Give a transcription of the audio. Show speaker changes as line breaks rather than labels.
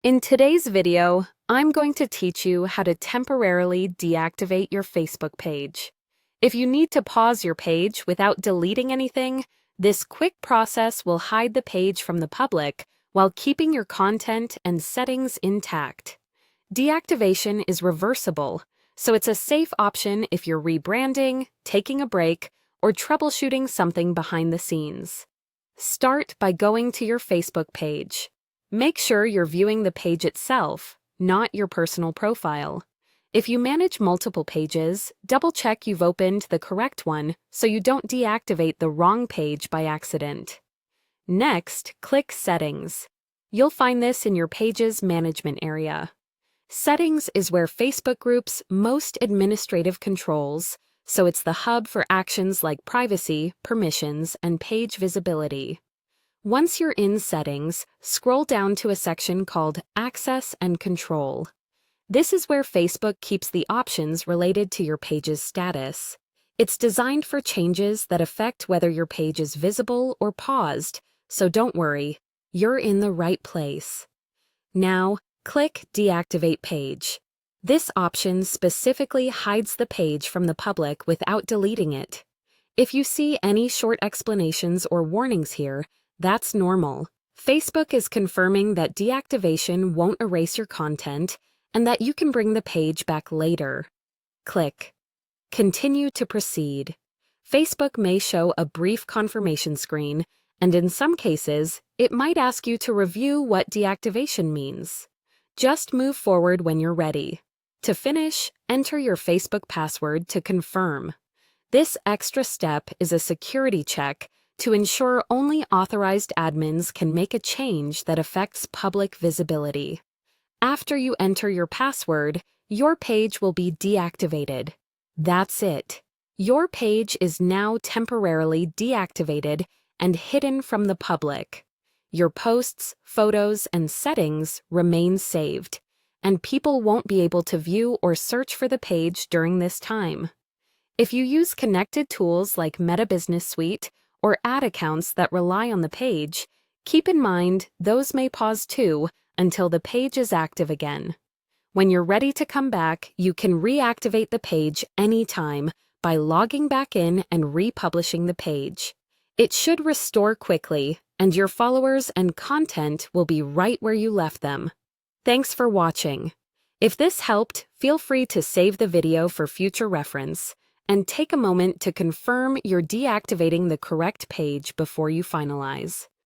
In today's video, I'm going to teach you how to temporarily deactivate your Facebook page. If you need to pause your page without deleting anything, this quick process will hide the page from the public while keeping your content and settings intact. Deactivation is reversible, so it's a safe option if you're rebranding, taking a break, or troubleshooting something behind the scenes. Start by going to your Facebook page. Make sure you're viewing the page itself, not your personal profile. If you manage multiple pages, double-check you've opened the correct one so you don't deactivate the wrong page by accident. Next, click Settings. You'll find this in your page's management area. Settings is where Facebook Group's most administrative controls, so it's the hub for actions like privacy, permissions, and page visibility. Once you're in Settings, scroll down to a section called Access and Control. This is where Facebook keeps the options related to your page's status. It's designed for changes that affect whether your page is visible or paused, so don't worry, you're in the right place. Now, click Deactivate Page. This option specifically hides the page from the public without deleting it. If you see any short explanations or warnings here, that's normal. Facebook is confirming that deactivation won't erase your content and that you can bring the page back later. Click Continue to proceed. Facebook may show a brief confirmation screen, and in some cases, it might ask you to review what deactivation means. Just move forward when you're ready. To finish, enter your Facebook password to confirm. This extra step is a security check to ensure only authorized admins can make a change that affects public visibility. After you enter your password, your page will be deactivated. That's it. Your page is now temporarily deactivated and hidden from the public. Your posts, photos, and settings remain saved, and people won't be able to view or search for the page during this time. If you use connected tools like Meta Business Suite or ad accounts that rely on the page, keep in mind those may pause too until the page is active again. When you're ready to come back, you can reactivate the page anytime by logging back in and republishing the page. It should restore quickly, and your followers and content will be right where you left them. Thanks for watching. If this helped, feel free to save the video for future reference, and take a moment to confirm you're deactivating the correct page before you finalize.